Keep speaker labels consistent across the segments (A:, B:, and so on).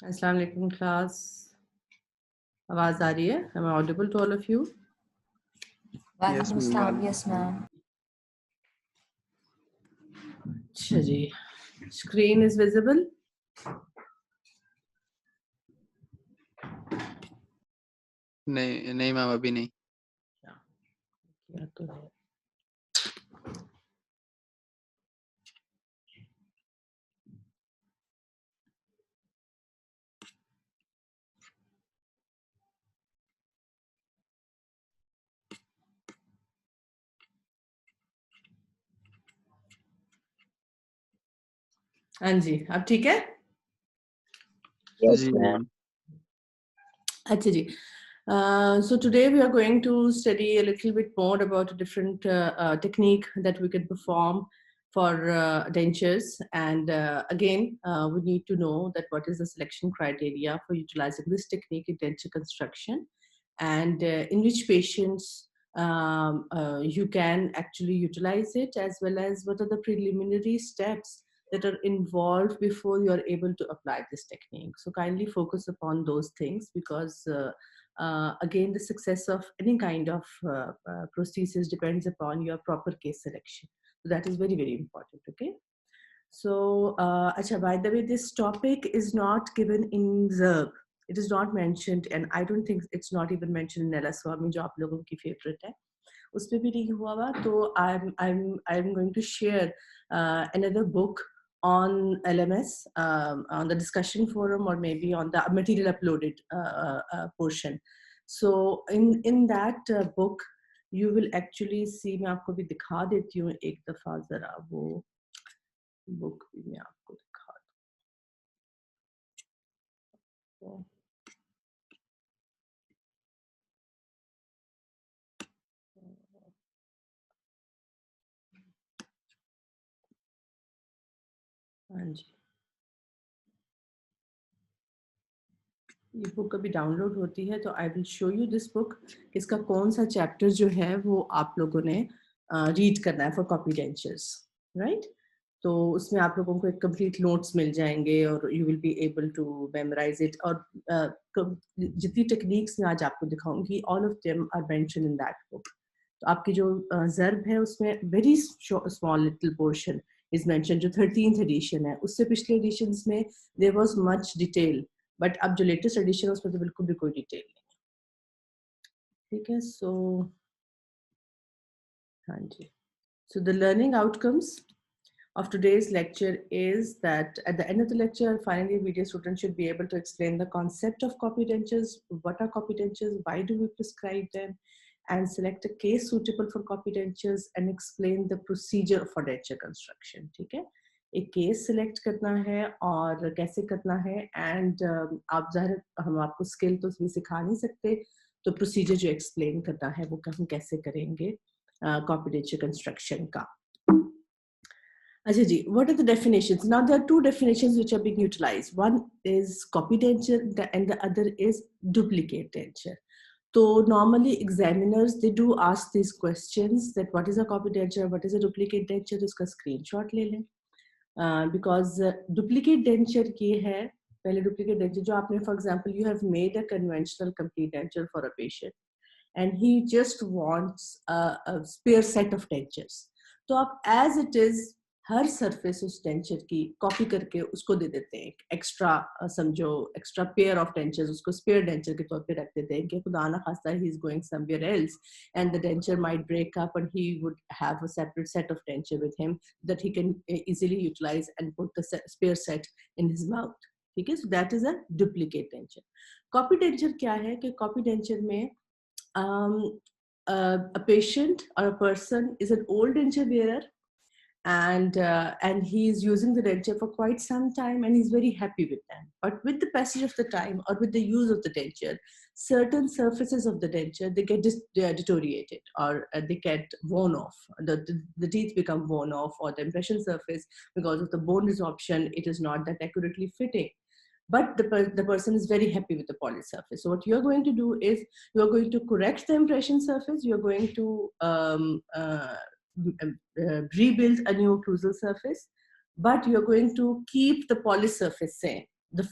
A: Assalamu alaikum class. आवाज आ रही है? Am I audible to all of you?
B: Yes,
C: Walaikum salam.
B: ma'am.
C: Yes, ma'am.
A: अच्छा जी. Screen is visible.
B: नहीं नहीं ma'am अभी नहीं.
A: या तो है. हाँ जी, अब ठीक है?
C: Yes,
B: जी
C: ma'am.
B: मैम.
A: अच्छा जी. So today we are going to study a little bit more about a different technique that we can perform for dentures. And again, we need to know that what is the selection criteria for utilizing this technique in denture construction, and in which patients you can actually utilize it, as well as what are the preliminary steps that are involved before you are able to apply this technique. So kindly focus upon those things, because again, the success of any kind of prosthesis depends upon your proper case selection. So that is very, very important. Okay. So, acha, by the way, this topic is not given in the, it is not mentioned, and I don't think it's not even mentioned in Nella Swami, जो आप लोगों की favorite है. उस पे भी नहीं हुआ हुआ. तो I'm going to share another book on LMS, on the discussion forum, or maybe on the material uploaded portion. So in that book, you will actually see, मैं आपको भी दिखा देती हूँ एक दफा जरा वो book भी मैं आपको दिखा दूँ. हाँ जी, ये बुक अभी डाउनलोड होती है, तो I will show you this book. इसका कौन सा चैप्टर जो है वो आप लोगों ने रीड करना है फॉर कॉपी डेंचर्स, राइट? तो उसमें आप लोगों को एक कंप्लीट नोट्स मिल जाएंगे और you will be able to memorise it. और जितनी टेक्निक्स मैं आज आपको दिखाऊंगी, all of them are mention in that book. तो आपकी जो ज़र्ब है उसमें very small little portion is mention, जो 13th एडिशन है. उससे पिछले एडिशंस में there was much detail, but अब जो लेटेस्ट एडिशन है उसमें तो बिल्कुल भी कोई डिटेल नहीं है. ठीक है. सो हाँ जी. So the learning outcomes of today's lecture is that at the end of the lecture, finally, video students should be able to explain the concept of copy dentures, what are copy dentures, why do we prescribe them, and select a case suitable for copy dentures and explain the procedure for denture construction. ठीक है. एक case select करना है और कैसे करना है, and आप ज़ाहिर हम आपको स्किल तो भी सिखा नहीं सकते, तो प्रोसीजर जो एक्सप्लेन करना है वो हम कैसे करेंगे कॉपी डेंचर कंस्ट्रक्शन का. Ajay ji, what are the definitions? Now there are two definitions which are being utilized. One is copy denture and the other is duplicate denture. So normally examiners, they do ask these questions, that what is a copy denture, what is a duplicate denture, uska screenshot le लें. Because duplicate denture ये है, पहले duplicate denture जो आपने, for example, you have made a conventional complete denture for a patient and he just wants a spare set of dentures. तो आप as it is her surface उस denture की copy करके उसको दे देते हैं, एक्स्ट्रा समझो एक्स्ट्रा पेयर ऑफ डेंचर्स उसको स्पेयर डेंचर के तौर पे रख देते हैं कि खुदा ना खास्ता he is going somewhere else and the denture might break up and he would have a separate set of denture with him that he can easily utilise and put the spare set in his mouth. ठीक है. So that is a duplicate denture. Copy denture क्या है कि copy denture में a patient or a person is an old denture wearer, and he is using the denture for quite some time and he's very happy with them. But with the passage of the time or with the use of the denture, certain surfaces of the denture, they get deteriorated, or they get worn off. The teeth become worn off, or the impression surface, because of the bone resorption, it is not that accurately fitting. But the person is very happy with the polished surface. So what you're going to do is you're going to correct the impression surface, you're going to rebuild a new occlusal surface, but you're going to keep the polished surface same. the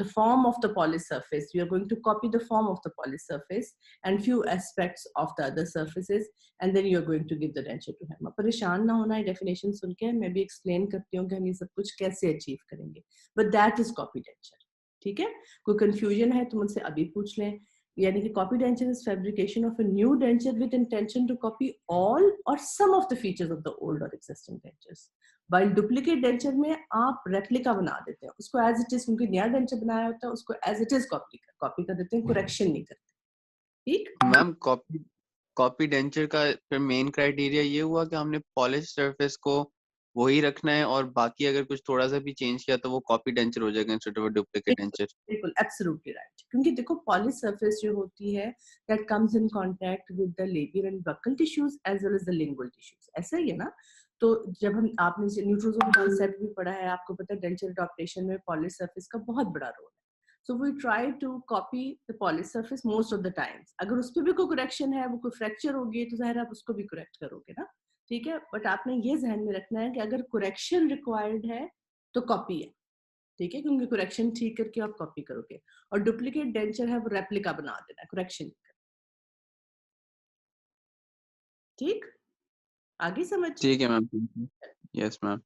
A: form of the polished surface. We are going to copy the form of the polished surface and few aspects of the other surfaces, and then you are going to give the denture to him. परेशान ना होना है definition सुन के, मैं भी explain करती हूँ कि हम ये सब कुछ कैसे अचीव करेंगे, but that is copy denture. ठीक है, कोई कंफ्यूजन है तो मुझसे अभी पूछ लें. यानी कि copy denture is fabrication of a new denture with intention to copy all or some of the features of the old or existing dentures. While duplicate denture में आप रेप्लिका बना देते हैं, उसको एज इट इज, क्योंकि नया denture बनाया होता है उसको एज इट इज कॉपी कर देते हैं, करेक्शन नहीं करते. ठीक,
B: मैम कॉपी डेंचर का फिर मेन क्राइटेरिया ये हुआ कि हमने पॉलिश सरफेस को वही रखना है और बाकी अगर कुछ थोड़ा सा भी चेंज किया तो वो कॉपी डेंचर हो जाएगा इंस्टेड ऑफ डुप्लीकेट डेंचर.
A: बिल्कुल एब्सोल्युटली राइट. क्योंकि देखो पॉलिश सरफेस जो होती है that comes in contact with the labial and buccal tissues as well as the lingual tissues. ऐसा ही है ना. तो जब हम आपने न्यूट्रोजोम कॉन्सेप्ट भी पढ़ा है, आपको पता है डेंचर अडॉप्टेशन में पॉलिश सरफेस का बहुत बड़ा रोल है. So we try to copy the polished surface most of the times. अगर उस पर भी कोई correction है, वो कोई fracture होगी तो ज़ाहिर आप उसको भी correct करोगे ना. ठीक है, बट आपने ये ध्यान में रखना है कि अगर correction required है तो copy है. ठीक है, क्योंकि correction ठीक करके आप copy करोगे. और duplicate denture है वो replica बना देना है, correction नहीं करना. ठीक, आगे समझ.
B: ठीक है मैम. Yes ma'am.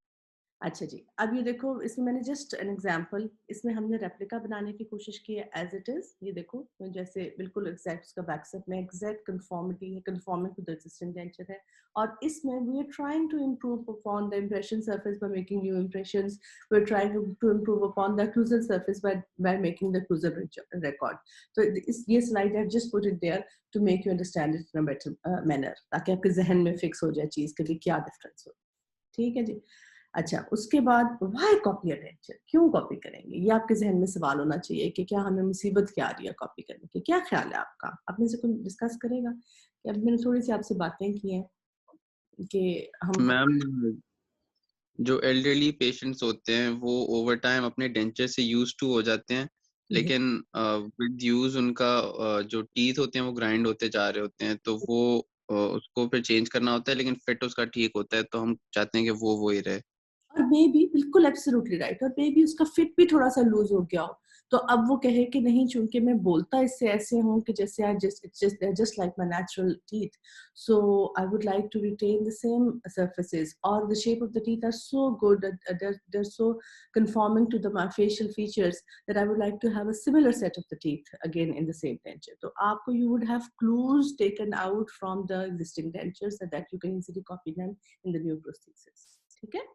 A: अच्छा जी, अब ये देखो इसमें मैंने जस्ट एन एग्जांपल, इसमें हमने रेप्लिका बनाने की कोशिश की है एज इट इज. ये देखो जैसे बिल्कुल एग्जैक्ट उसका बैकसेट में एग्जैक्ट कंफॉर्मिटी है, conforming to the existing denture है. और इसमें we are trying to improve upon the impression surface by making new impressions. We are trying to improve upon the occlusal surface by making the occlusal record. तो इस ये slide I just put it there to make you understand it in a better manner, ताकि आपके जहन में fix हो जाए चीज के क्या डिफरेंस हो. ठीक है जी. अच्छा, उसके बाद व्हाई कॉपी अ डेंचर, क्यों कॉपी करेंगे, ये आपके जहन में सवाल होना चाहिए कि क्या हमें मुसीबत क्या आ रही है कॉपी करने की. क्या ख्याल है आपका, अपने से कोई डिस्कस करेगा. कि अब मैंने थोड़ी सी आपसे बातें की हैं कि हम
B: मैम जो एल्डरली पेशेंट्स होते हैं वो ओवर टाइम अपने डेंचर से यूज टू हो जाते हैं, लेकिन विद यूज उनका जो टीथ होते हैं वो ग्राइंड होते जा रहे होते हैं, तो वो उसको फिर चेंज करना होता है, लेकिन फिट उसका ठीक होता है, तो हम चाहते हैं कि वो ही रहे.
A: और मे बी बिल्कुल एब्सोल्युटली राइट, और मे बी उसका फिट भी थोड़ा सा लूज हो गया हो, तो अब वो कहे कि नहीं, चूंकि मैं बोलता इससे ऐसे हूँ कि जैसे I just like my natural teeth, so I would like to retain the same surfaces, और the shape of the teeth are so good, they're so conforming to my facial features that I would like to have a similar set of the teeth again in the same denture. तो आपको you would have clues taken out from the existing dentures so that you can easily copy them in the new prosthesis. ठीक है.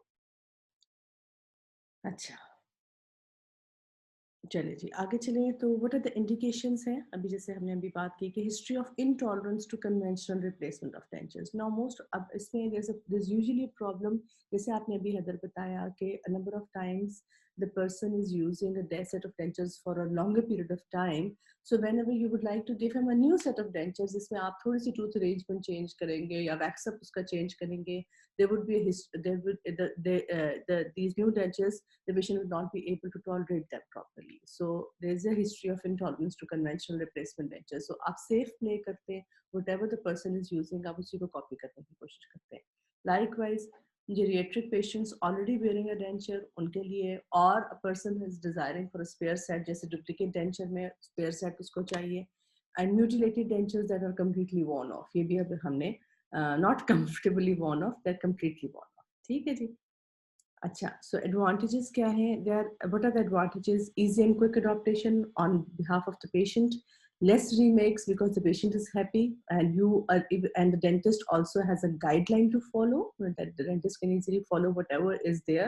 A: अच्छा, चलिए जी आगे चलिए. तो what are the indications हैं, अभी जैसे हमने अभी बात की कि history of intolerance to conventional replacement of dentures. Now most, अब इसमें there's usually a problem, जैसे आपने अभी हैदर बताया कि a number of times the person is using a set of dentures for a longer period of time, so whenever you would like to give him a new set of dentures जिसमें आप थोड़ी सी tooth arrangement change करेंगे या wax up उसका change करेंगे, there would be these new dentures, the patient will not be able to tolerate them properly. So there is a history of intolerance to conventional replacement dentures. So आप safe play करते हैं, whatever the person is using, आप उसी को copy करने की कोशिश करते हैं. Likewise, geriatric patients already wearing a denture, उनके लिए, or a person who is desiring for a spare set, जैसे duplicate denture में spare set उसको चाहिए, and mutilated dentures that are completely worn off, ये भी अब हमने not comfortably worn off, they're completely worn off. ठीक है जी. अच्छा, so advantages क्या हैं? What are the advantages? Easy and quick adaptation on behalf of the patient. Less remakes because the patient is happy, and the dentist also has a guideline to follow, that the dentist can easily follow whatever is there.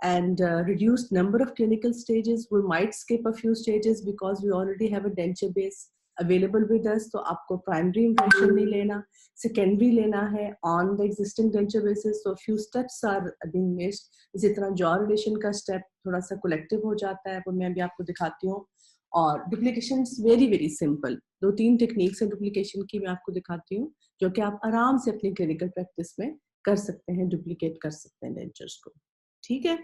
A: And reduced number of clinical stages. We might skip a few stages because we already have a denture base available with us. तो आपको primary impression नहीं लेना, secondary लेना है on the existing denture basis. So few steps are being missed. इसी तरह jaw relation का step थोड़ा सा collective हो जाता है, वो मैं भी आपको दिखाती हूँ. और duplication is very very simple. 2-3 techniques है duplication की, मैं आपको दिखाती हूँ, जो कि आप आराम से अपनी clinical practice में कर सकते हैं, duplicate कर सकते हैं dentures को. ठीक है.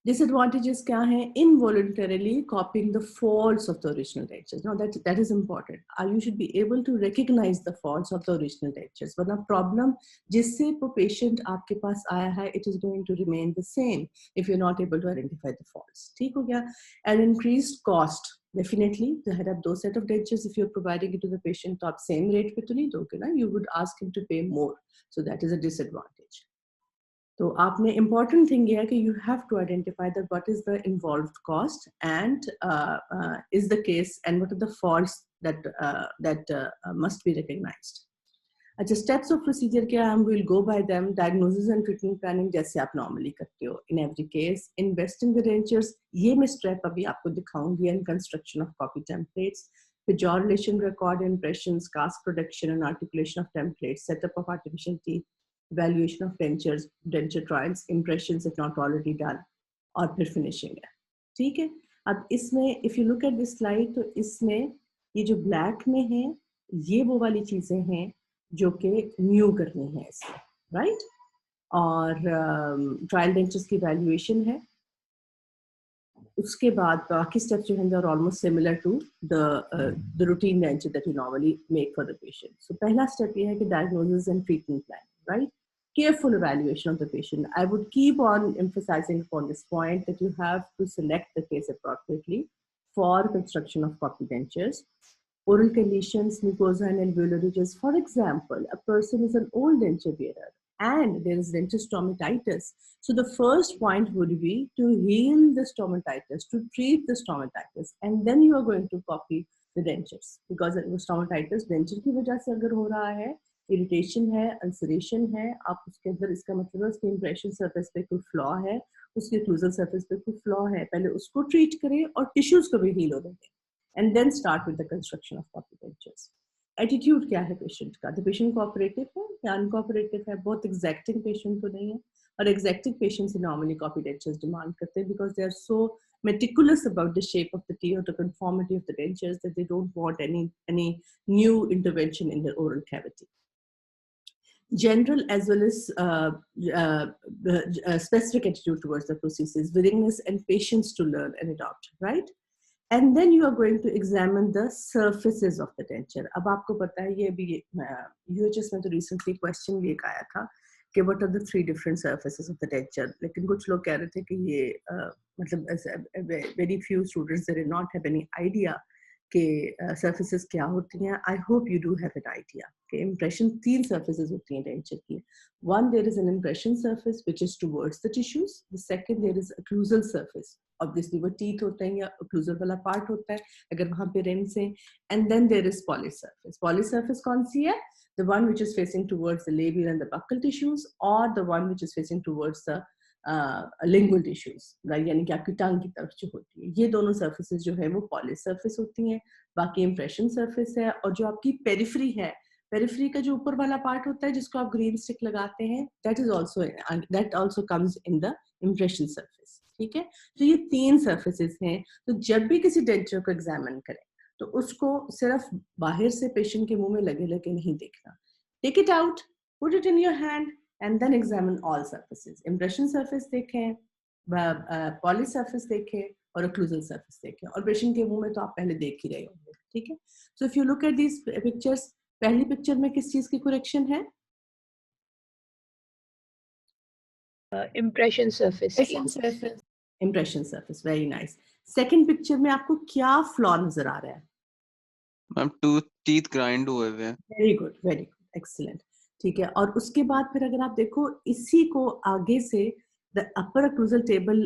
A: Disadvantages क्या हैं? Involuntarily copying the faults of the original dentures. Now that is important. You should be able to recognize the faults of the original dentures. वरना problem जिससे वो patient आपके पास आया है, it is going to remain the same if you're not able to identify the faults. ठीक हो गया? And increased cost. Definitely, अगर आप दो set of dentures if you're providing it to the patient, तो आप same rate पे तो नहीं दोगे ना? You would ask him to pay more. So that is a disadvantage. तो आपने important thing ये है कि you have to identify that what is the involved cost and is the case and what are the faults that must be recognized. अच्छा, steps of procedure क्या हम will go by them. Diagnosis and treatment planning जैसे आप normally करते हो in every case. Invest in the dentures, ये मैं step अभी आपको दिखाऊंगी, and construction of copy templates. The jaw relation record, impressions, cast production and articulation of templates, setup of artificial teeth, evaluation of dentures, denture trials, impressions if not already done, और फिर finishing है. ठीक है? अब इसमें if you look at this slide, तो इसमें ये जो black में है, ये वो वाली चीजें हैं जो कि न्यू करनी है इसमें, राइट? और ट्रायल डेंचर्स की वैल्यूएशन है. उसके बाद बाकी स्टेप्स जो हैं they are almost similar to the routine denture that you normally make for the patient. So पहला स्टेप ये है कि diagnosis and treatment plan, right? Careful evaluation of the patient. I would keep on emphasizing upon this point that you have to select the case appropriately for construction of copy dentures. Oral conditions, mucosa and alveolar ridges. For example, a person is an old denture wearer and there is denture stomatitis. So the first point would be to heal the stomatitis, to treat the stomatitis, and then you are going to copy the dentures. Because stomatitis denture की वजह से अगर हो रहा है, irritation है, ulceration है, आप उसके अंदर इसका मतलब है उसके इम्प्रेशन सरफेस पे कोई फ्लॉ है, उसके क्लूजल सरफेस पे कोई फ्लॉ है, पहले उसको ट्रीट करें और टिश्यूज को भी हील होने दें, and then start with the construction of copy dentures. Attitude क्या है पेशेंट का? The patient cooperative है या uncooperative है? बहुत exacting patient तो नहीं है, और exacting patients normally copy dentures demand करते हैं because they are so meticulous about the shape of the teeth or the conformity of the dentures that they don't want any new intervention in their oral cavity. General as well as specific attitude towards the prosthesis, willingness and patience to learn and adopt, right? And then you are going to examine the surfaces of the denture. अब आपको पता है ये भी UHS में तो recently question भी एक आया था कि what are the 3 different surfaces of the denture. लेकिन कुछ लोग कह रहे थे कि ये मतलब very few students they did not have any idea कि surfaces क्या होती हैं. I hope you do have an idea. कि impression 3 surfaces होती हैं denture की. One, there is an impression surface which is towards the tissues. The second, there is occlusal surface. Obviously वो teeth होते हैं या occlusal वाला part होता है अगर वहाँ पे rims हैं. And then there is polysurface. Polysurface कौन सी है? The one which is facing towards the labial and the buccal tissues, or the one which is facing towards the lingual tissues, यानी कि आपकी टंग की तरफ जो होती है. ये दोनों surfaces जो है वो polysurface होती हैं. बाकी impression surface है, और जो आपकी periphery है, पेरिफेरी का जो ऊपर वाला पार्ट होता है जिसको आप ग्रीन स्टिक लगाते हैं, that also comes in the impression surface. ठीक है? तो ये 3 surfaces हैं. तो जब भी किसी डेंचर को एग्जामिन करें तो उसको सिर्फ बाहर से पेशेंट के मुंह में लगे लगे नहीं देखना. Take it out, put it in your hand and then examine all surfaces. Impression surface देखें, poly surface देखें और occlusal surface देखें, और पेशेंट के मुंह में तो आप पहले देख ही रहे होंगे. ठीक है? So if you look at these pictures, पहली पिक्चर में किस चीज की करेक्शन है?
C: Impression surface.
A: Impression surface, very nice. Second picture में आपको क्या फ्लॉ नजर आ रहा है?
B: मैम teeth grind हुए हुए हैं.
A: Very good, excellent. ठीक है, और उसके बाद फिर अगर आप देखो इसी को आगे से the upper occlusal table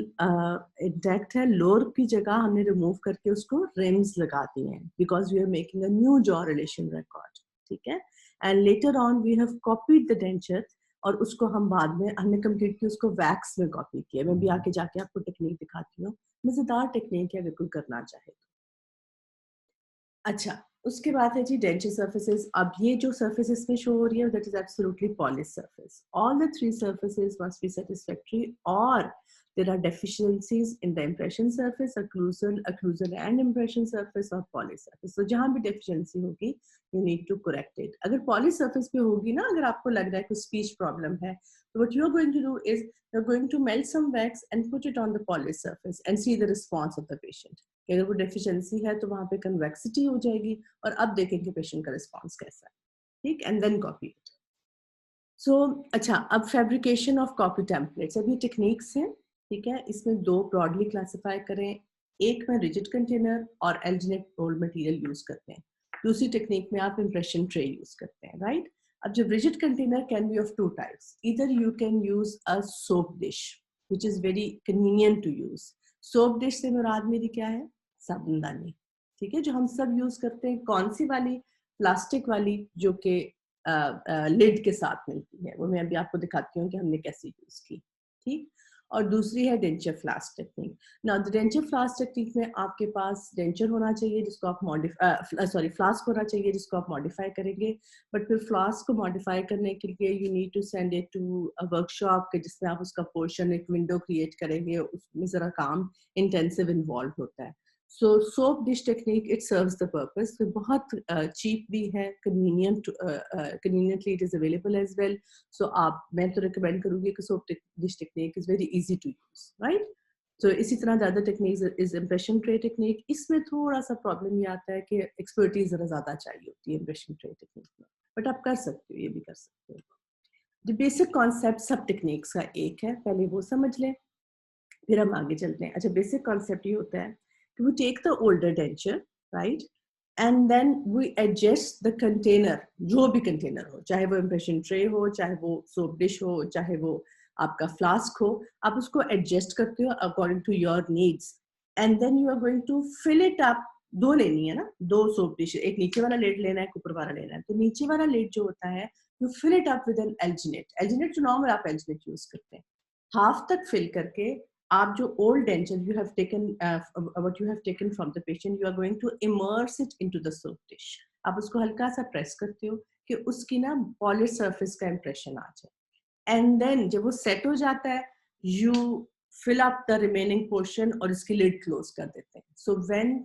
A: intact है, लोअर की जगह हमने रिमूव करके उसको rims लगा दिए हैं because we are making a new jaw relation record. ठीक है? And later on we have copied the denture, और उसको हम बाद में हमने कंप्लीट की उसको वैक्स में कॉपी किया. मैं भी आके जाके आपको टेक्निक दिखाती हूँ, मजेदार टेक्निक है अगर कोई करना चाहे. अच्छा, उसके बाद है जी डेंचर सर्फेसेस. अब ये जो सर्फेसेस में शो हो रही है that is absolutely polish surface. All the 3 surfaces must be satisfactory, और there are deficiencies in the impression surface, occlusal and impression surface और poly surface. So जहाँ भी deficiency होगी, you need to correct it. अगर poly surface पे होगी ना, अगर आपको लग रहा है कि speech problem है, so what you're going to do is you're going to melt some wax and put it on the poly surface and see the response of the patient. अगर वो deficiency है तो वहाँ पे convexity हो जाएगी और अब देखेंगे patient का response कैसा है, ठीक? And then copy it. So, अच्छा, अब फैब्रिकेशन ऑफ कॉपी टेम्पलेट्स, अभी टेक्निक्स हैं, ठीक है? इसमें दो ब्रॉडली क्लासिफाई करें, एक में रिजिड कंटेनर और एल्जिनेट रोल मटेरियल यूज करते हैं, दूसरी टेक्निक में आप इम्प्रेशन ट्रे यूज करते हैं, राइट? अब जब rigid container can be of two types, इधर you can use a soap dish which is very convenient to use. Soap dish से मुराद मेरी क्या है? साबुनदानी, ठीक है, जो हम सब यूज करते हैं. कौन सी वाली? प्लास्टिक वाली, जो कि लिड के साथ मिलती है, वो मैं अभी आपको दिखाती हूँ कि हमने कैसे यूज की, ठीक? और दूसरी है denture flask technique. Now the denture flask technique में आपके पास डेंचर होना चाहिए जिसको आप फ्लास्क होना चाहिए जिसको आप मॉडिफाई करेंगे, बट फिर फ्लास्क को मॉडिफाई करने के लिए you need to send it to a workshop के जिसमें आप उसका पोर्शन, एक विंडो क्रिएट करेंगे, उसमें जरा काम इंटेंसिव इन्वॉल्व होता है. So soap dish technique, it serves the purpose. So बहुत cheap भी है, conveniently it is available as well. So मैं तो recommend करूँगी कि soap dish technique is very easy to use, right? So इसी तरह the other technique is impression tray technique. इसमें थोड़ा सा problem ये आता है कि expertise ज़रा ज़्यादा चाहिए होती है impression tray technique में, but आप कर सकते हो, ये भी कर सकते हो. The basic concept सब techniques का एक है, पहले वो समझ लें, फिर हम आगे चलते हैं. अच्छा, basic concept ये होता है, we take the older denture, right, and then we adjust the container, जो भी container हो, चाहे वो impression tray हो, चाहे वो soap dish हो, चाहे वो आपका flask हो, आप उसको adjust करते हो according to your needs, and then you are going to fill it up. दो लेनी है ना, दो soap dish, एक नीचे वाला lid लेना है, एक ऊपर वाला लेना है. तो नीचे वाला lid जो होता है, you fill it up with an alginate जो normal आप alginate use करते हैं, half तक fill करके आप जो old denture you have taken, what you have taken from the patient, you are going to immerse it into the soap dish. आप उसको हल्का सा press करते हो कि उसकी ना polished surface का impression आ जाए. And then जब वो set हो जाता है, you fill up the remaining portion और इसकी lid close कर देते हैं. So when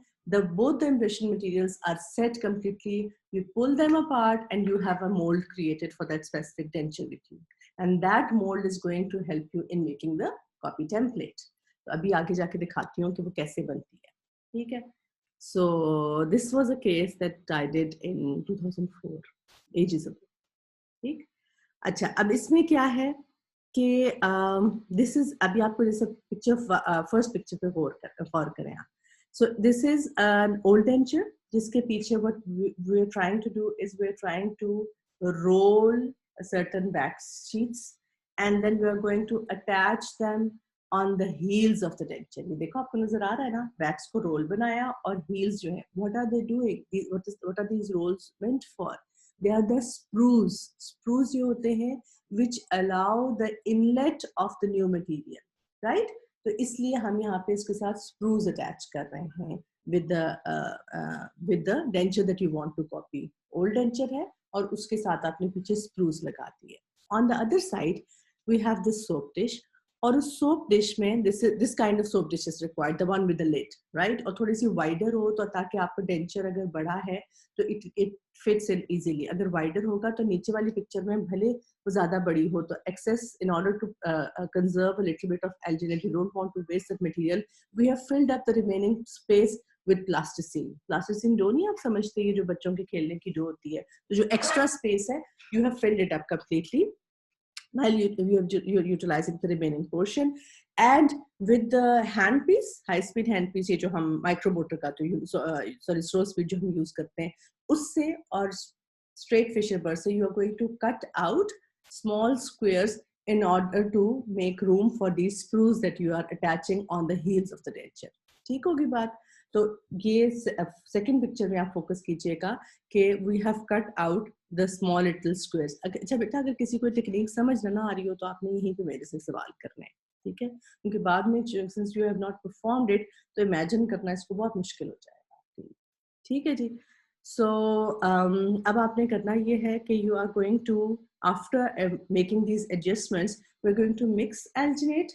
A: both the impression materials are set completely, you pull them apart and you have a mold created for that specific denture with you. And that mold is going to help you in making the copy template. तो अभी आगे जाके दिखाती हूँ कि वो कैसे बनती है, ठीक है? So this was a case that I did in 2004, ages ago, ठीक? अच्छा, अब इसमें क्या है कि this is, अभी आपको जैसे picture first picture पे गौर करें आप. So this is an old denture जिसके पीछे what we're trying to do is we're trying to roll certain wax sheets and then we are going to attach them on the heels of the denture. ये देखो आपको नजर आ रहा है ना, wax को roll बनाया और heels जो है, what are they doing? What are these rolls meant for? They are the sprues. Sprues ये होते हैं which allow the inlet of the new material, right? तो इसलिए हम यहाँ पे इसके साथ sprues attach कर रहे हैं with the denture that you want to copy. Old denture है और उसके साथ आपने पीछे sprues लगा दिए. On the other side, we have this soap dish. और उस soap dish में this kind of soap dish is required, the one with the lid, right? और थोड़ी सी wider हो तो ताकि आपका denture अगर बड़ा है तो it fits in easily. अगर wider होगा तो नीचे वाली picture में भले वो ज़्यादा बड़ी हो तो excess, in order to conserve a little bit of alginate, you don't want to waste that material, we have filled up the remaining space with plasticine. Plasticine dough नहीं आप समझते हैं, जो बच्चों के खेलने की डो होती है, तो जो extra space है, you have filled it up completely. While you're utilizing the remaining portion, and with the handpiece, high-speed handpiece, ये जो हम micromotor का तो slow speed जो हम use करते हैं, उससे और straight fisher burr से you are going to cut out small squares in order to make room for these sprues that you are attaching on the heels of the denture. ठीक होगी बात? तो ये second picture में आप focus कीजिएगा कि we have cut out the small little squares. अच्छा बेटा, अगर किसी को टेक्निक समझ ना आ रही हो तो आपने यहीं पे मेरे से सवाल करना है, ठीक है? क्योंकि बाद में since you have not performed it, तो imagine करना इसको बहुत मुश्किल हो जाएगा, ठीक है जी? So अब आपने करना ये है कि you are going to, after making these adjustments, we're going to mix alginate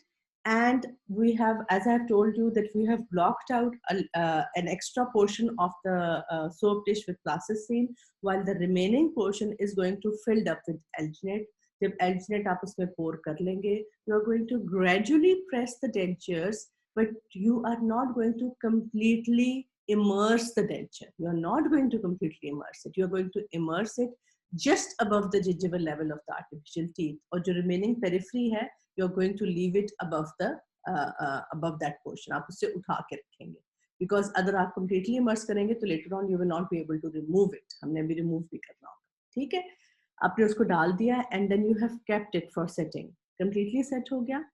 A: And we have, as I've told you, that we have blocked out an extra portion of the soap dish with plasticine, while the remaining portion is going to filled up with alginate. जब alginate आप उसमें pour कर लेंगे, you are going to gradually press the dentures, but you are not going to completely immerse the denture. You are not going to completely immerse it. You are going to immerse it just above the gingival level of the artificial teeth. और जो remaining periphery है, you're going to leave it above the above that portion. आप उससे उठा के रखेंगे, because अगर आप completely immerse करेंगे तो later on you will not be able to remove it. हमने अभी remove भी करना होगा, ठीक है? आपने उसको डाल दिया and then you have kept it for setting. Completely set हो गया.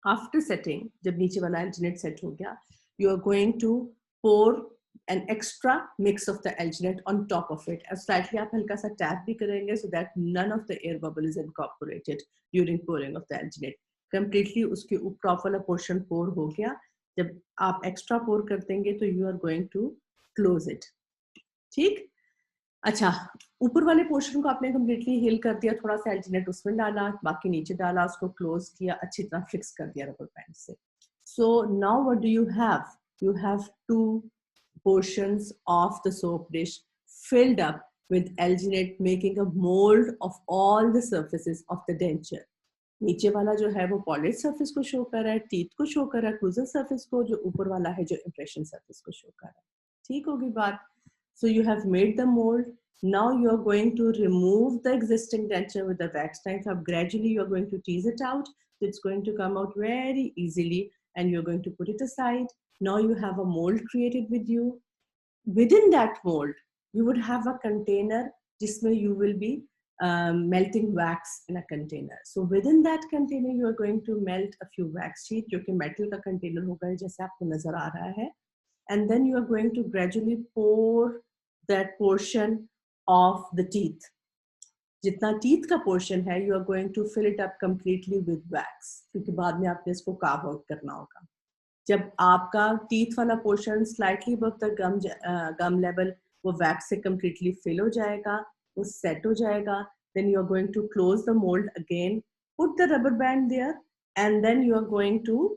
A: After setting, जब नीचे वाला alginate set हो गया, you are going to pour an extra mix of the alginate on top of it. And slightly आप हल्का सा tap भी करेंगे so that none of the air bubble is incorporated during pouring of the alginate. Completely उसके ऊपर वाला portion pour हो गया. जब आप extra pour कर देंगे तो you are going to close it. ठीक? अच्छा, ऊपर वाले पोर्शन को आपने completely heal कर दिया, थोड़ा सा alginate उसमें डाला, बाकी नीचे डाला, उसको close किया, अच्छी तरह fix कर दिया rubber band से. So now what do you have? You have two portions of the soap dish filled up with alginate, making a mold of all the surfaces of the denture. नीचे वाला जो है वो polished surface को show कर रहा है, teeth को show कर रहा है, closure surface को, जो ऊपर वाला है जो impression surface को show कर रहा है. ठीक होगी बात? So you have made the mold. Now you are going to remove the existing denture with the wax knife. Gradually you are going to tease it out. So it's going to come out very easily, and you're going to put it aside. Now you have a mold created with you. Within that mold, you would have a container जिसमें you will be melting wax in a container. So within that container, you are going to melt a few wax sheets, जो कि metal का container होगा जैसे आपको नजर आ रहा है. And then you are going to gradually pour that portion of the teeth. जितना teeth का portion है, you are going to fill it up completely with wax, क्योंकि बाद में आपने इसको carve out करना होगा. जब आपका teeth वाला portion slightly above the gum level वो wax से completely fill हो जाएगा, वो set हो जाएगा, then you are going to close the mold again, put the rubber band there, and then you are going to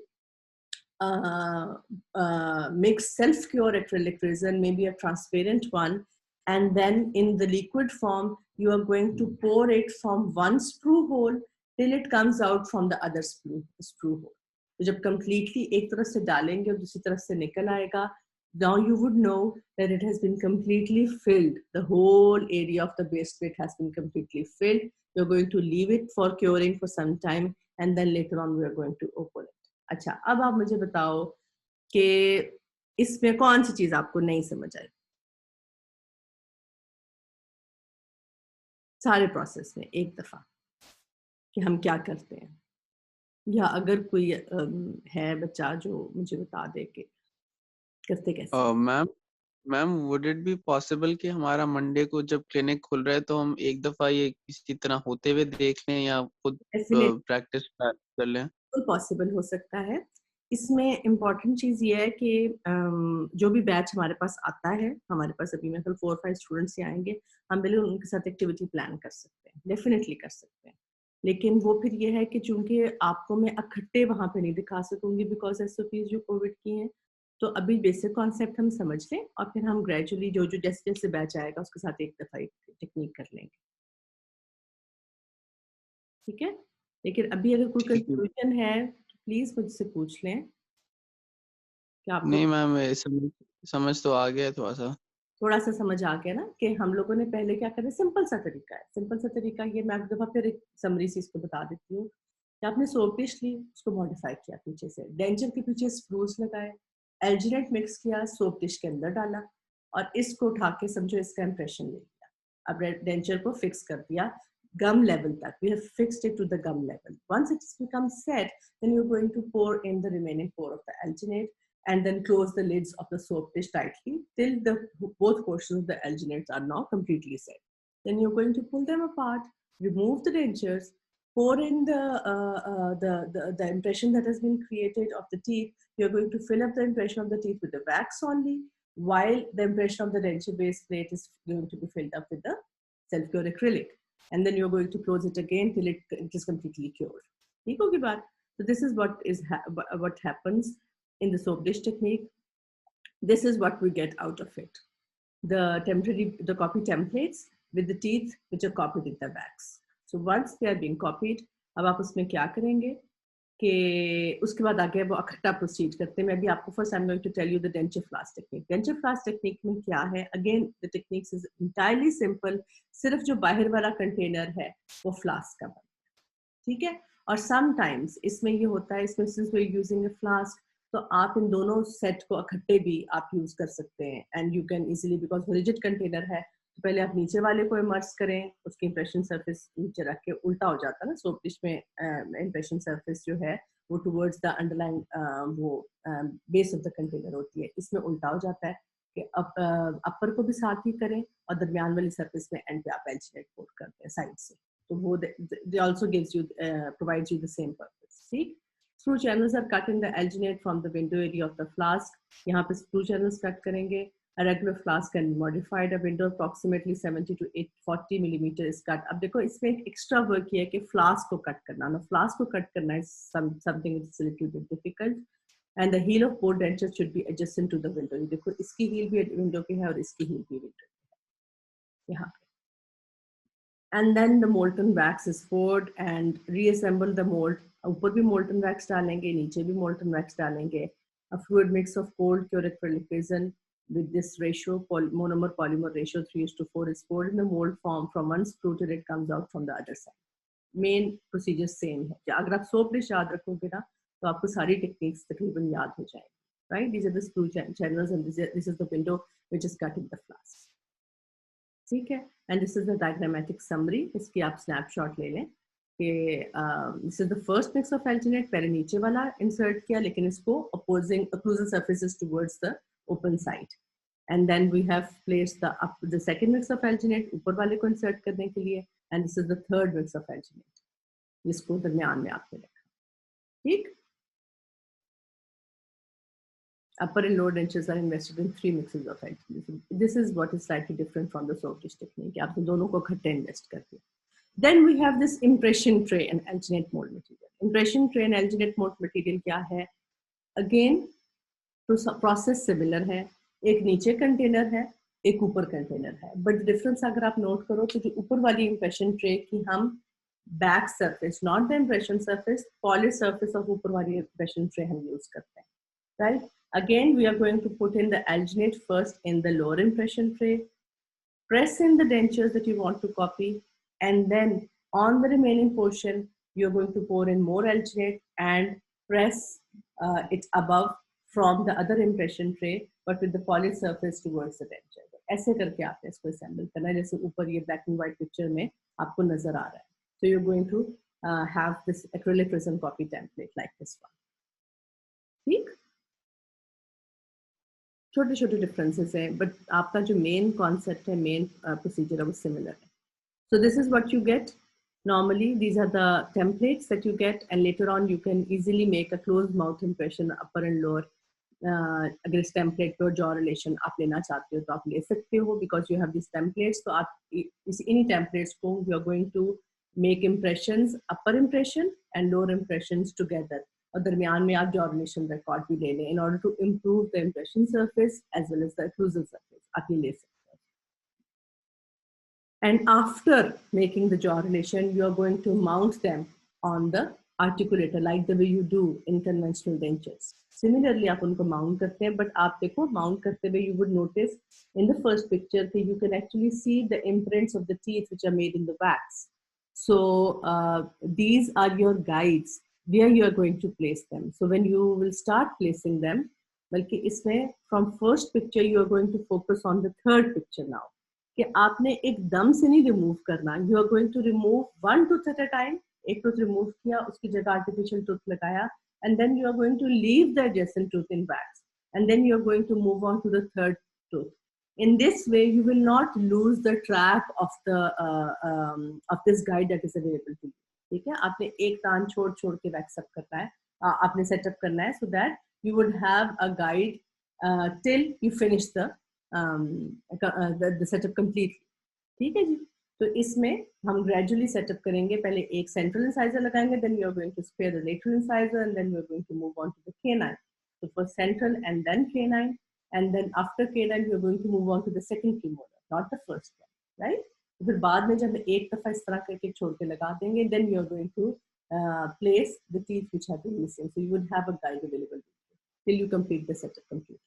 A: mix self-cure acrylic resin, maybe a transparent one, and then in the liquid form, you are going to pour it from one sprue hole till it comes out from the other sprue hole. तो जब completely एक तरफ से डालेंगे और दूसरी तरफ से निकल आएगा, now you would know that it has been completely filled. The whole area of the base plate has been completely filled. You're going to leave it for curing for some time, and then later on we are going to open it. अच्छा, अब आप मुझे बताओ कि इसमें कौन सी चीज आपको नहीं समझ आई सारे प्रोसेस में एक दफा, कि हम क्या करते हैं, या अगर कोई है बच्चा जो मुझे बता दे कि करते कैसे.
B: Ma'am would it be possible कि हमारा मंडे को जब क्लिनिक खुल रहा है तो हम एक दफा ये किसी तरह होते हुए देख लें या खुद प्रैक्टिस कर लें?
A: बिल्कुल पॉसिबल हो सकता है. इसमें इम्पॉर्टेंट चीज़ ये है कि जो भी बैच हमारे पास आता है, हमारे पास अभी मेरे 4-5 स्टूडेंट्स ही आएंगे, हम बिल्कुल उनके साथ एक्टिविटी प्लान कर सकते हैं, डेफिनेटली कर सकते हैं. लेकिन वो फिर ये है कि चूंकि आपको मैं इकट्ठे वहाँ पे नहीं दिखा सकूंगी बिकॉज SOPs जो कोविड की हैं, तो अभी बेसिक कॉन्सेप्ट हम समझ लें और फिर हम ग्रेजुअली जो जैसे जैसे बैच आएगा उसके साथ एक दफ़ा एक टेक्निक कर लेंगे. ठीक है, लेकिन अभी अगर कोई कंफ्यूजन है तो प्लीज मुझसे पूछ लें. क्या
B: नहीं मैम, समझ तो आ गया
A: थोड़ा सा समझ आ गया ना कि हम लोगों ने पहले क्या करें. सिंपल सा तरीका ये मैं एक दफा फिर एक समरी से इसको बता देती हूँ कि आपने सोप डिश ली, उसको मॉडिफाई किया, पीछे से डेंचर के पीछे स्प्रूस लगाए, एल्जिनेट मिक्स किया, सोप डिश के अंदर डाला और इसको उठा के समझो इसका इंप्रेशन ले लिया. अब डेंचर को फिक्स कर दिया gum level that we have fixed it to the gum level. Once it's become set, then you're going to pour in the remaining pour of the alginate and then close the lids of the soap dish tightly till both portions of the alginates are now completely set. Then you're going to pull them apart, remove the dentures, pour in the impression that has been created of the teeth. You're going to fill up the impression of the teeth with the wax only, while the impression of the denture base plate is going to be filled up with the self-cure acrylic. And then you're going to close it again till it is completely cured. ठीक होगी बात. So this is what what happens in the soap dish technique. This is what we get out of it. The copy templates with the teeth which are copied in the backs. So once they are being copied, अब आप उसमें क्या करेंगे कि उसके बाद आगे वो इकट्ठा प्रोसीड करते हैं. मैं अभी आपको first I am going to tell you the denture flask technique. Denture flask technique में क्या है? Again the techniques is entirely simple. सिर्फ जो बाहर वाला कंटेनर है वो फ्लास्क का बनता है, ठीक है. और समटाइम्स इसमें ये होता है, इसमें since we are using a flask, तो आप इन दोनों सेट को इकट्ठे भी आप यूज कर सकते हैं. And you can easily, because rigid container है, तो पहले आप नीचे वाले को इमर्स करें, उसकी इंप्रेशन सरफेस नीचे रख के उल्टा हो जाता है ना. सोप डिश में इंप्रेशन सरफेस जो है वो टुवर्ड्स द अंडरलाइन वो बेस ऑफ द कंटेनर होती है. इसमें उल्टा हो जाता है कि अपर को भी साथ ही करें और दरमियान वाली सरफेस में एंड पे आप एल्जिनेट कोट करते हैं साइड से. तो वो they also gives you provides you the same purpose. ठीक. Screw channels are cut in the alginate from the window area of the flask. यहाँ पे screw channels cut करेंगे. A regular flask can be modified. A window approximately 70 to 840 millimeter is cut. अब देखो इसमें एक extra work ये है कि flask को cut करना. Now flask को cut करना is something which is a little bit difficult. And the heel of both dentures should be adjacent to the window. ये देखो इसकी heel भी window पे है और इसकी heel भी window पे है यहाँ पे. And then the molten wax is poured and reassemble the mold. ऊपर भी molten wax डालेंगे, नीचे भी molten wax डालेंगे. A fluid mix of cold cured acrylic resin with this ratio, monomer polymer ratio 3:4 is poured in the mold form from one screw till it comes out from the other side. Main procedure same है. अगर आप soap dish याद रखोगे ना, तो आपको सारी techniques तकरीबन याद हो जाएंगी. Right? These are the screw channels and this is the window which is cut in the flask. ठीक है. And this is the diagrammatic summary. इसकी आप स्नैपशॉट ले लें कि this is the first mix of alginate. पहले नीचे वाला इंसर्ट किया, लेकिन इसको opposing occlusal surfaces towards the open side. And then we have placed the second mix of alginate ऊपर वाले को इंसर्ट करने के लिए. And this is the third mix of alginate जिसको दरमियान में आपने रखा. ठीक. Upper and lower dentures are invested in 3 mixes of alginate. This is what is slightly different from the soap dish technique. आपने दोनों को इकट्ठे invest कर दिया. Then we have this impression tray and alginate mold material. Impression tray and alginate mold material क्या है? Again, process similar है. एक नीचे कंटेनर है, एक ऊपर कंटेनर है. But the difference अगर आप नोट करो तो जो ऊपर वाली impression tray की हम back surface, not the impression surface, polished surface of ऊपर वाली impression tray हम use करते हैं. Right? Again, we are going to put in the alginate first in the lower impression tray, press in the dentures that you want to copy, and then on the remaining portion, you're going to pour in more alginate and press it above from the other impression tray, but with the polished surface towards the denture. ऐसे करके आपने इसको assemble करना है जैसे ऊपर ये black and white picture में आपको नजर आ रहा है. So you're going to have this acrylic resin copy template like this one. ठीक. छोटे छोटे डिफरेंसेस हैं, बट आपका जो मेन कॉन्सेप्ट है, मेन प्रोसीजर है वो सिमिलर है. So this is what you get normally. These are the templates that you get and later on you can easily make a close mouth impression upper and lower. अगर इस template पर jaw relation आप लेना चाहते हो तो आप ले सकते हो, because you have this templates. तो आप इन्हीं टेम्पलेट्स को you are going to make impressions, upper impression and lower impressions together. और दरमियान में आप जॉ रिलेशन रिकॉर्ड भी ले लें in order to improve the impression surface as well as the occlusal surface. आप ये ले सकते हैं. And after making the jaw relation, you are going to mount them on the articulator like the way you do in conventional dentures. Similarly, आप उनको mount करते हैं, but आप देखो mount करते हुए you would notice in the first picture that you can actually see the imprints of the teeth which are made in the wax. So these are your guides where you are going to place them. So when you will start placing them, बल्कि इसमें from first picture you are going to focus on the third picture now. कि आपने एकदम से नहीं remove करना. You are going to remove one tooth at a time. एक tooth remove किया, उसकी जगह आर्टिफिशियल टूथ लगाया, and then you are going to leave the adjacent tooth in wax, and then you are going to move on to the third tooth. In this way, you will not lose the track of this guide that is available to you. ठीक है, आपने एक तान छोड़ छोड़ के wax up करना है, आपने सेटअप करना है, so that you would have a guide till you finish the setup completely. ठीक है जी. तो इसमें हम ग्रेजुअली सेटअप करेंगे, पहले एक सेंट्रल इंसाइजर लगाएंगे, then we are going to spare the lateral incisor and then we are going to move on to the canine. So first central and then canine, and then after canine we are going to move on to the second premolar, not the first one, right? फिर बाद में जब एक दफा इस तरह करके छोड़ के लगा देंगे, then we are going to place the teeth which have been missing. So you would have a guide available till you complete the setup completely.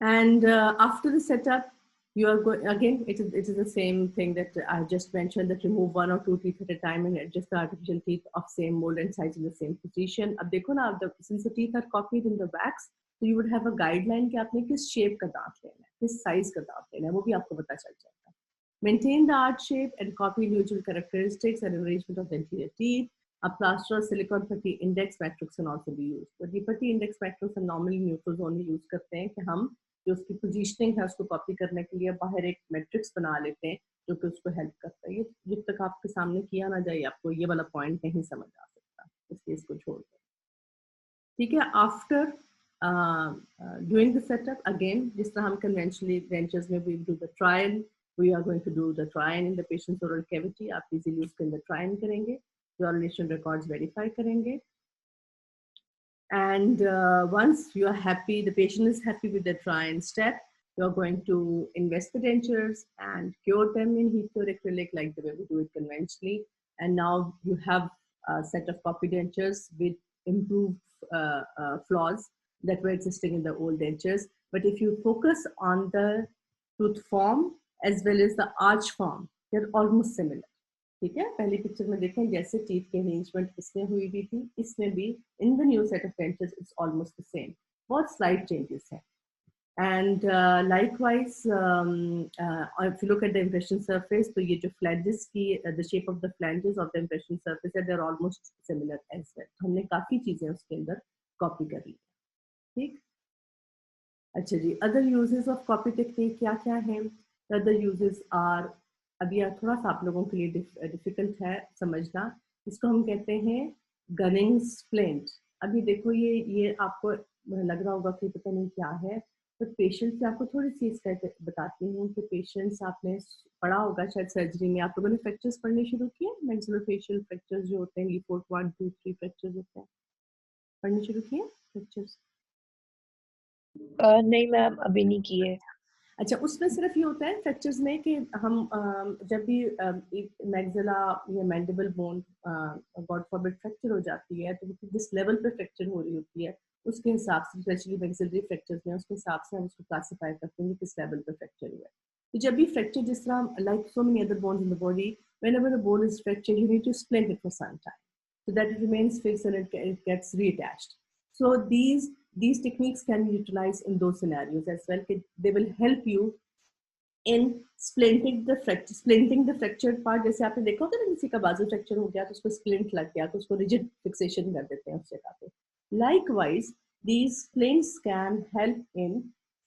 A: And after the setup, you are going again. It is the same thing that I just mentioned, that remove 1 or 2 teeth at a time and adjust the artificial teeth of same mold and size in the same position. अब देखो ना, since the teeth are copied in the wax, so you would have a guideline कि आपने किस shape का दांत लेना है, किस size का दांत लेना है, वो भी आपको पता चल जाएगा. Maintain the arch shape and copy individual characteristics and arrangement of the anterior teeth. A plaster or silicone putty index matrix can also be used. But ये putty index matrix हम normally neutral zone में use करते हैं कि हम जो उसकी positioning है उसको कॉपी करने के लिए बाहर एक मैट्रिक्स बना लेते हैं जो कि उसको हेल्प करता है. ये जब तक आपके सामने किया ना जाए आपको ये वाला पॉइंट नहीं समझ आ सकता, इसलिए इसको छोड़ दें. ठीक है. After doing the setup, again जिस तरह हम कन्वेंशनली डेंचर्स में we do the trial, we are going to do the trial in the patient's oral cavity. आप इजीली उसके अंदर ट्रायल करेंगे, यूरिनेशन रिकॉर्ड्स वेरीफाई करेंगे. And once you are happy, the patient is happy with the try and step, you are going to invest the dentures and cure them in heat cure acrylic like the way we do it conventionally. And now you have a set of copy dentures with improved flaws that were existing in the old dentures. But if you focus on the tooth form as well as the arch form, they're almost similar. ठीक है. पहली picture में देखें जैसे teeth की arrangement इसमें हुई भी थी, इसमें भी in the new set of dentures it's almost the same. बहुत स्लाइट चेंजेस हैं. And likewise if you look at the impression surface, तो ये जो फ्लैंजेस की the shape of the flanges of the impression surface है, they are almost similar as well. हमने काफी चीजें उसके अंदर कॉपी कर ली. ठीक. अच्छा जी, other uses of copy technique क्या क्या हैं? अदर यूजेस आर, अब यह थोड़ा सा आप लोगों के लिए डिफिकल्ट है समझना, इसको हम कहते हैं गनिंग स्प्लिंट. अभी देखो ये आपको लग रहा होगा कि पता नहीं क्या है, तो पेशेंट से आपको थोड़ी सी इसका बताती हूँ कि पेशेंट्स आपने पढ़ा होगा शायद सर्जरी में, आप लोगों ने फ्रैक्चर्स पढ़ने शुरू किए, मैक्सिलोफेशियल फ्रैक्चर्स जो होते हैं, लिपोर्ट 1, 2, 3 फ्रैक्चर्स होते हैं, पढ़ने शुरू किए फ्रैक्चर्स?
C: नहीं मैम, अभी नहीं किए.
A: अच्छा, उसमें सिर्फ ये होता है फ्रैक्चर्स में कि हम जब भी मैक्सिला या mandible bone God forbid fracture हो जाती है, तो जिस लेवल पे फ्रैक्चर हो रही होती है उसके हिसाब से, स्पेशली मैक्सिलरी फ्रैक्चर्स में, उसके हिसाब से हम उसको क्लासिफाई करते हैं किस लेवल पे फ्रैक्चर हुआ है. तो जब भी फ्रैक्चर, जिस तरह like so many other bones in the body, whenever the bone is fracture you need to splint it for some time so that it remains fixed and it gets reattached. So these techniques can be utilized in those scenarios as well. They will help you in splinting the fractured part. जैसे आपने देखा होगा ना, किसी का बाजू fracture हो गया तो उसको स्प्लिंट लग गया तो उसको रिजिड फिक्सेशन कर देते हैं उस जगह पे. Likewise, these splints can help in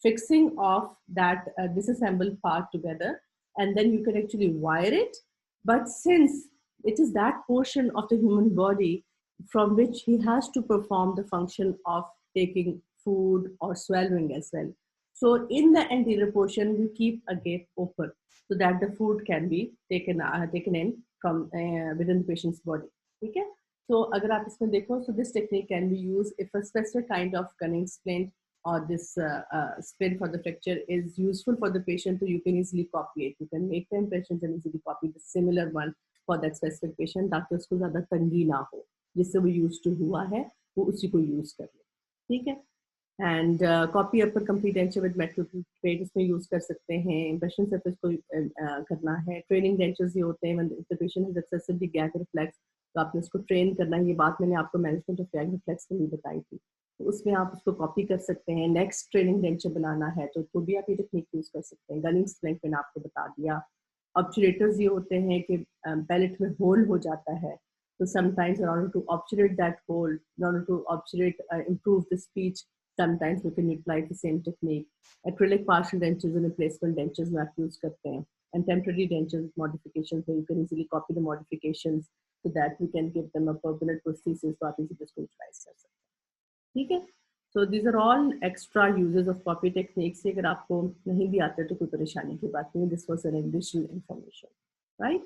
A: fixing of that disassembled part together, and then you can actually wire it. But since it is that portion of the human body from which he has to perform the function of taking food or swallowing as well, so in the anterior portion we keep a gap open so that the food can be taken in from within the patient's body. Okay. So agar aap isme dekho, so this technique can be used if a specific kind of cunning splint or this splint for the fracture is useful for the patient, so you can easily copy it. You can make the impressions and easily copy the similar one for that specific patient, ताकि उसको ज़्यादा तंगी ना हो, जिससे वो used to हुआ है वो उसी को use कर ले. ठीक है. And copy upper complete denture with metal plate इसमें यूज कर सकते हैं. इम्प्रेशन सरफेस को करना है. ट्रेनिंग डेंचर्स ये होते हैं the patient has excessively gag reflex, तो आपने उसको ट्रेन करना है. ये बात मैंने आपको मैनेजमेंट ऑफ गैग रिफ्लेक्स के लिए बताई थी, तो उसमें आप उसको कॉपी कर सकते हैं. नेक्स्ट ट्रेनिंग डेंचर बनाना है तो भी आप ये टेक्निक यूज कर सकते हैं. गनिंग स्प्लिंट मैंने आपको बता दिया. ऑब्चुरेटर्स ये होते हैं कि पैलेट में होल हो जाता है, so sometimes in order to obturate that hole, in order to obturate, improve the speech, sometimes we can utilize the same technique. Acrylic partial dentures and replacement dentures में आप use करते हैं, and temporary dentures modifications, so you can easily copy the modifications so that we can give them a permanent prosthesis, तो आप इसी को utilize कर सकते हैं. ठीक है. So these are all extra uses of copy techniques. अगर आपको नहीं भी आते तो कोई परेशानी की बात नहीं. This was an additional information, right?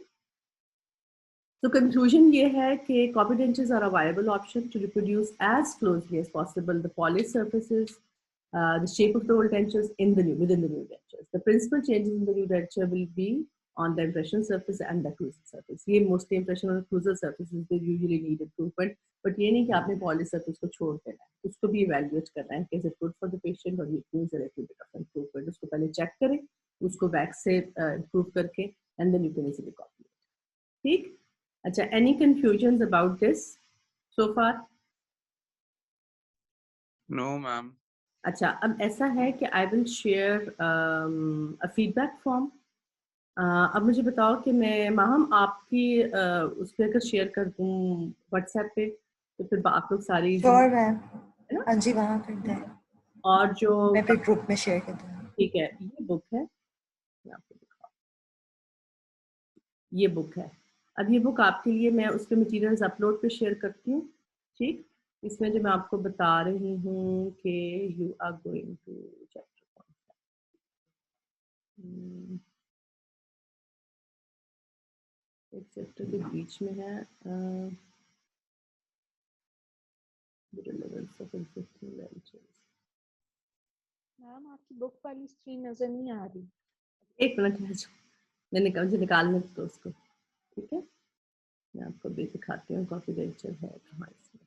A: So conclusion ये है कि copy dentures are a viable option to reproduce as closely as possible the polished surfaces, the shape of the old dentures within the new dentures. The principal changes in the new denture will be on the impression surface and the occlusal surface. ये mostly impression और occlusal surfaces they usually need improvement. But ये नहीं कि आपने polished surface को छोड़ देना है. उसको भी evaluate करना है. Is it good for the patient or it needs a little bit of improvement? उसको पहले check करें, उसको wax से improve करके, and then you can easily copy it. ठीक? अच्छा, any confusions about this so far?
B: No, ma'am.
A: अच्छा, अब ऐसा है कि I will share a feedback form. अब मुझे बताओ कि मैं माहम आपकी उस पर अगर शेयर कर दूँ व्हाट्सएप पे तो फिर आप लोग सारी
C: श्योर मैम, हाँ जी वहाँ कर दें
A: और जो
C: मैं फिर ग्रुप में शेयर कर दूँगी.
A: ठीक है, ये बुक है, मैं आपको दिखाऊं, ये बुक है. अब ये बुक आपके लिए मैं उसके मटेरियल्स अपलोड पे शेयर करती हूँ. ठीक, इसमें जो मैं आपको बता रही हूँ कि you are going to chapter एक चैप्टर के बीच में है
D: मैम आपकी बुक वाली स्क्रीन नजर नहीं आ रही.
A: एक मिनट मैंने निकालने दो उसको. ठीक है, मैं आपको भी दिखाती हूँ कॉपी डेंचर है कहाँ इसमें,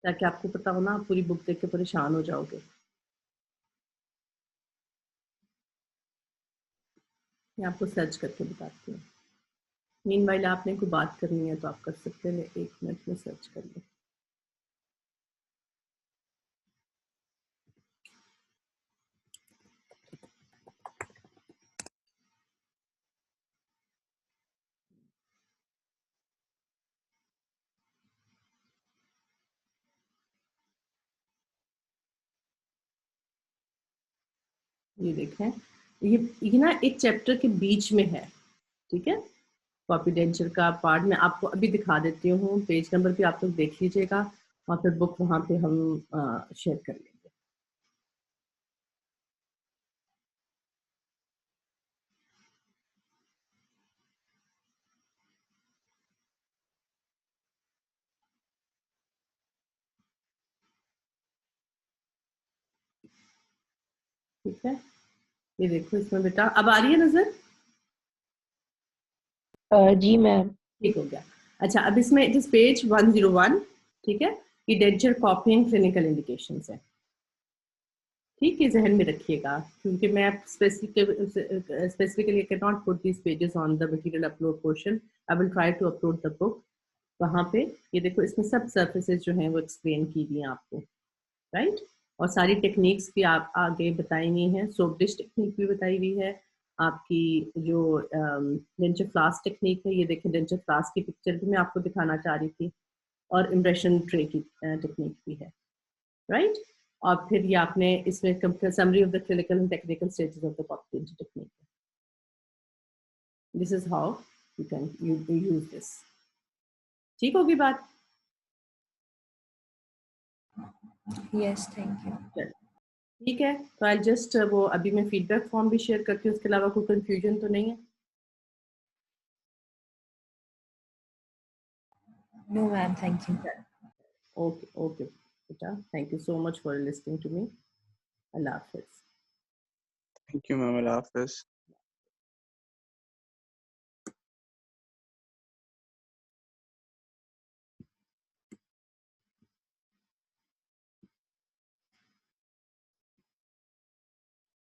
A: ताकि आपको पता हो ना, आप पूरी बुक देख के परेशान हो जाओगे. मैं आपको सर्च करके बताती हूँ. मीनवाइल आपने कोई बात करनी है तो आप कर सकते हैं, एक मिनट में सर्च कर लो. ये देखें, ये ना एक चैप्टर के बीच में है. ठीक है, कॉपी डेंचर का पार्ट मैं आपको अभी दिखा देती हूँ. पेज नंबर भी आप लोग देख लीजिएगा और फिर बुक वहाँ पे हम शेयर कर लेंगे. ठीक है, ये देखो इसमें बेटा, अब आ रही है नजर?
D: जी मैम.
A: ठीक हो गया. अच्छा, अब इसमें इट इज पेज 101. ठीक है, ये डेंचर कॉपिंग क्लिनिकल इंडिकेशंस है. ठीक है, जहन में रखिएगा क्योंकि मैं specifically can not put this pages on the material upload portion. I will try to upload the book. वहाँ पे ये देखो, इसमें सब सर्फेसेस जो हैं वो एक्सप्लेन की हुई हैं आपको, राइट. और सारी टेक्निक्स भी आप आगे बताई हुई हैं. सोप डिश टेक्निक भी बताई हुई है. आपकी जो डेंचर फ्लास्क टेक्निक है, ये देखिए डेंचर फ्लास्क की पिक्चर भी मैं आपको दिखाना चाह रही थी. और इम्प्रेशन ट्रे की टेक्निक भी है, राइट. और फिर ये आपने इसमें summary of the clinical and technical stages of the copy denture technique. This is how you can use this. ठीक होगी बात?
C: Yes thank you.
A: ठीक है, तो आई जस्ट वो अभी मैं फीडबैक फॉर्म भी शेयर करती हूँ. उसके अलावा कोई कंफ्यूजन तो नहीं है?
C: No ma'am thank you.
A: Okay okay बेटा, thank you so much for listening to me. अल्लाह हाफिज.
B: Thank you, ma'am. Allah Hafiz.